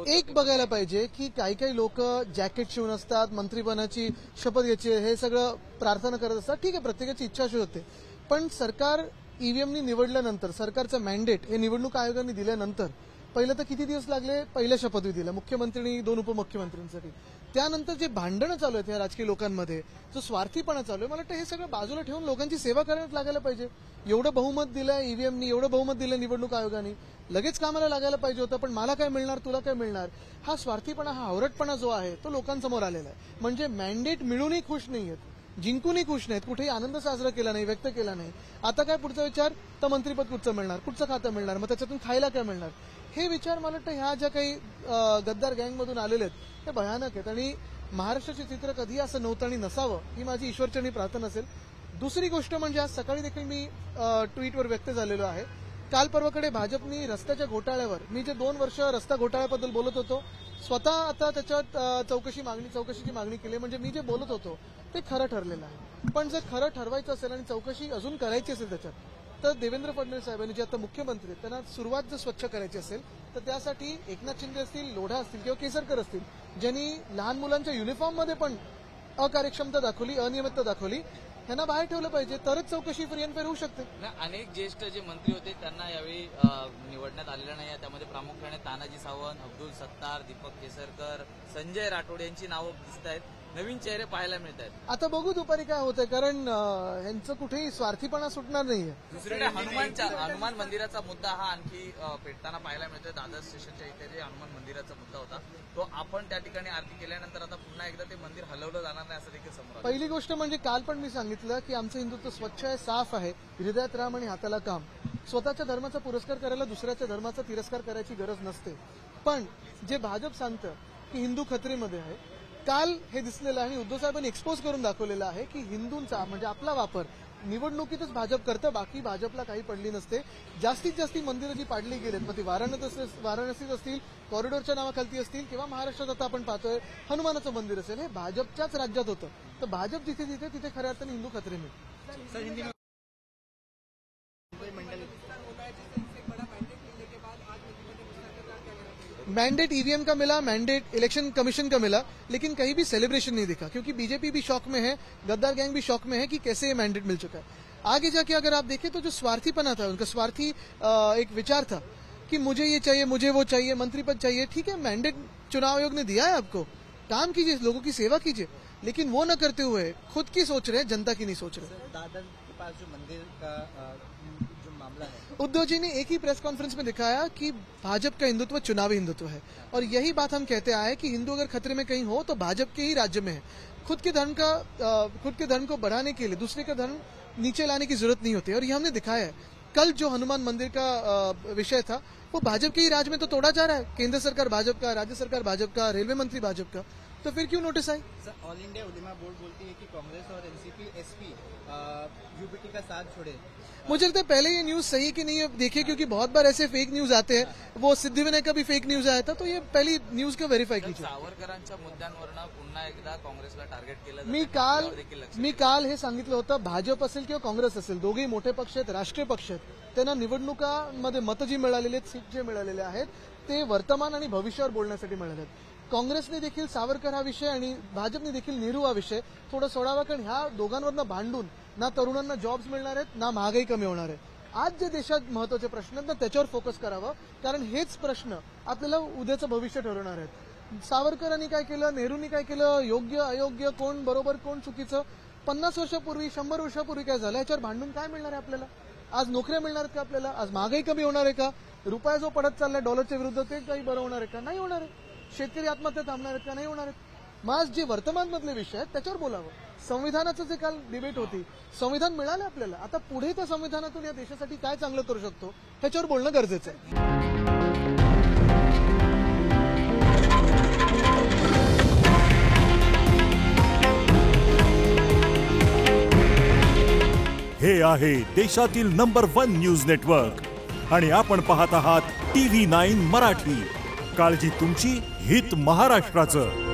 एक बघायला पाहिजे की काही काही लोक जॅकेट शिवून असतात, मंत्रीपदाची शपथ घ्यायची, हे सगळं प्रार्थना करत असतात. ठीक आहे, प्रत्येकाची इच्छा अशी होते. पण सरकार ईव्हीएमनी निवडल्यानंतर, सरकारचं मॅन्डेट हे निवडणूक आयोगाने दिल्यानंतर पहिलं तर किती दिवस लागले, पहिल्या शपथविधीला मुख्यमंत्री 2 उपमुख्यमंत्र्यांसाठी. त्यानंतर जे भांडणं चालू आहेत या राजकीय लोकांमध्ये, जो स्वार्थीपणा चालू आहे, मला वाटतं हे सगळं बाजूला ठेवून लोकांची सेवा करण्यात लागायला पाहिजे. एवढं बहुमत दिलं ईव्हीएमनी, एवढं बहुमत दिलं निवडणूक आयोगाने, लगेच कामाला लागायला पाहिजे होतं. पण मला काय मिळणार, तुला काय मिळणार, हा स्वार्थीपणा, हा हावरटपणा जो आहे तो लोकांसमोर आलेला आहे. म्हणजे मॅन्डेट मिळूनही खुश नाहीयेत, जिंकूनही खुश नाहीत, कुठेही आनंद साजरा केला नाही, व्यक्त केला नाही. आता काय पुढचा विचार, तर मंत्रीपद कुठचं मिळणार, कुठचं खातं मिळणार, मग त्याच्यातून खायला काय मिळणार, हे विचार मला वाटतं ह्या ज्या काही गद्दार गँगमधून आलेले आहेत ते भयानक आहेत. आणि महाराष्ट्राचे चित्र कधी असं नव्हतं आणि नसावं ही माझी ईश्वरचरणी प्रार्थना असेल. दुसरी गोष्ट म्हणजे आज सकाळी देखील मी ट्विटवर व्यक्त झालेलो आहे. काल परवाकडे भाजपनी रस्त्याच्या घोटाळ्यावर, मी जे 2 वर्ष रस्ता घोटाळ्याबद्दल बोलत होतो, स्वतः आता त्याच्यात चौकशीची मागणी केली. म्हणजे मी जे बोलत होतो ते खरं ठरलेलं आहे. पण जर खरं ठरवायचं असेल आणि चौकशी अजून करायची असेल त्याच्यात, तर देवेंद्र फडणवीस साहेबांनी जे आता मुख्यमंत्री आहेत त्यांना सुरुवात जर स्वच्छ करायची असेल तर त्यासाठी एकनाथ शिंदे असतील, लोढा असतील किंवा केसरकर असतील, ज्यांनी लहान मुलांच्या युनिफॉर्ममध्ये पण अकार्यक्षमता दाखवली, अनियमितता दाखवली, त्यांना बाहेर ठेवलं पाहिजे, तरच चौकशी फ्री अँड फेअर होऊ शकते. अनेक ज्येष्ठ जे मंत्री होते त्यांना यावेळी निवडण्यात आलेलं नाही. त्यामध्ये प्रामुख्याने तानाजी सावंत, अब्दुल सत्तार, दीपक केसरकर, संजय राठोड यांची नावं दिसत आहेत. नवीन चेहरे पाहायला मिळत आहेत. आता बघू दुपारी काय होतंय, कारण यांचं कुठेही स्वार्थीपणा सुटणार नाहीये. दुसरीकडे हनुमान मंदिराचा मुद्दा हा आणखी पेटताना पाहायला मिळतोय. दादर स्टेशनच्या इथे जे हनुमान मंदिराचा मुद्दा होता तो आपण त्या ठिकाणी आरती केल्यानंतर आता पुन्हा एकदा ते मंदिर हलवलं जाणार नाही असं देखील समोर. पहिली गोष्ट म्हणजे काल पण मी सांगितलं की आमचं हिंदुत्व स्वच्छ आहे, साफ आहे, हृदयात राम आणि हाताला काम. स्वतःच्या धर्माचा पुरस्कार करायला दुसऱ्याच्या धर्माचा तिरस्कार करायची गरज नसते. पण जे भाजप सांगतं की हिंदू खतरेमध्ये आहे, काल हे दिसलेलं आहे आणि उद्धव साहेबांनी एक्सपोज करून दाखवलेलं आहे की हिंदूंचा म्हणजे आपला वापर निवडणुकीतच भाजप करतं, बाकी भाजपला काही पडली नसते. जास्तीत जास्त मंदिरं जी पाडली गेलेत, मग ती वाराणसीत असतील, कॉरिडॉरच्या नावाखालती असतील, किंवा महाराष्ट्रात आता आपण पाहतोय हनुमानाचं मंदिर असेल, हे भाजपच्याच राज्यात होतं. तर भाजप जिथे जिथे तिथे खऱ्या अर्थाने हिंदू खतरे में. मैंडेट ईवीएम का मिला, मैंडेट इलेक्शन कमीशन का मिला, लेकिन कहीं भी सेलिब्रेशन नहीं दिखा, क्योंकि बीजेपी भी शौक में है, गद्दार गैंग भी शौक में है कि कैसे ये मैंडेट मिल चुका है. आगे जाके अगर आप देखें तो जो स्वार्थीपना था, उनका स्वार्थी एक विचार था कि मुझे ये चाहिए, मुझे वो चाहिए, मंत्री पद चाहिए. ठीक है, मैंडेट चुनाव आयोग ने दिया है आपको, काम कीजिए, लोगों की सेवा कीजिए, लेकिन वो न करते हुए खुद की सोच रहे, जनता की नहीं सोच रहे. दादर के पास जो मंदिर का जो मामला है, उद्धव जी ने एक ही प्रेस कॉन्फ्रेंस में दिखाया कि भाजपा का हिंदुत्व चुनावी हिंदुत्व है, और यही बात हम कहते आए कि हिंदू अगर खतरे में कहीं हो तो भाजपा के ही राज्य में है. खुद के धर्म को बढ़ाने के लिए दूसरे का धर्म नीचे लाने की जरूरत नहीं होती, और ये हमने दिखाया है. कल जो हनुमान मंदिर का विषय था वो भाजपा के ही राज्य में तो तोड़ा जा रहा है. केंद्र सरकार भाजपा का, राज्य सरकार भाजपा का, रेलवे मंत्री भाजपा का, तो फिर क्यों नोटिस आई. Sir, All India Ulema Board बोलती है कि कांग्रेस और एनसीपी एसपी यूपीटी का साथ छोड़े. मुझे लगता है पहले ये न्यूज सही कि नहीं देखिए, क्योंकि बहुत बार ऐसे फेक न्यूज आते हैं. वो सिद्धिविनायक का भी फेक न्यूज आया था, तो ये पहली न्यूज को व्हेरीफाई कीजिए. सावरकरांच्या मुद्द्यांवरनं पुन्हा एकदा काँग्रेसला टार्गेट केलं. मी काल हे सांगितलं होतं, भाजप असेल किंवा काँग्रेस असेल, दोघेही मोठे पक्ष आहेत, राष्ट्रीय पक्ष आहेत. त्यांना निवडणुकांमध्ये मतं जी मिळालेली आहेत, सीट जे मिळालेले आहेत, ते वर्तमान आणि भविष्यावर बोलण्यासाठी मिळाले आहेत. काँग्रेसने देखील सावरकर हा विषय आणि भाजपने देखील नेहरू हा विषय थोडा सोडावा, कारण ह्या दोघांवरनं भांडून ना तरुणांना जॉब्स मिळणार आहेत, ना महागाई कमी होणार आहे. आज जे देशात महत्वाचे प्रश्न आहेत ना, त्याच्यावर फोकस करावं, कारण हेच प्रश्न आपल्याला उद्याचं भविष्य ठरवणार आहेत. सावरकरांनी काय केलं, नेहरूंनी काय केलं, योग्य अयोग्य, कोण बरोबर कोण चुकीचं, 50 वर्षापूर्वी 100 वर्षापूर्वी काय झालं, याच्यावर भांडून काय मिळणार आहे आपल्याला. आज नोकऱ्या मिळणार आहेत का आपल्याला, आज महागाई कमी होणार आहे का, रुपया जो पडत चाललाय डॉलरच्या विरुद्ध ते काही बरं होणार आहे का, नाही होणार आहे. शेतकरी आत्महत्या थांबणार आहेत का, नाही होणार आहेत. मग आज जे वर्तमानमधले विषय आहेत त्याच्यावर बोलावं. संविधानाचं जे काल डिबेट होती, संविधान मिळालं आपल्याला, आता पुढे त्या संविधानातून या देशासाठी काय चांगलं करू शकतो ह्याच्यावर बोलणं गरजेचं आहे. हे आहे देशातील नंबर 1 न्यूज नेटवर्क आणि आपण पाहत आहात TV9 मराठी. काळजी तुमची, हित महाराष्ट्राचं.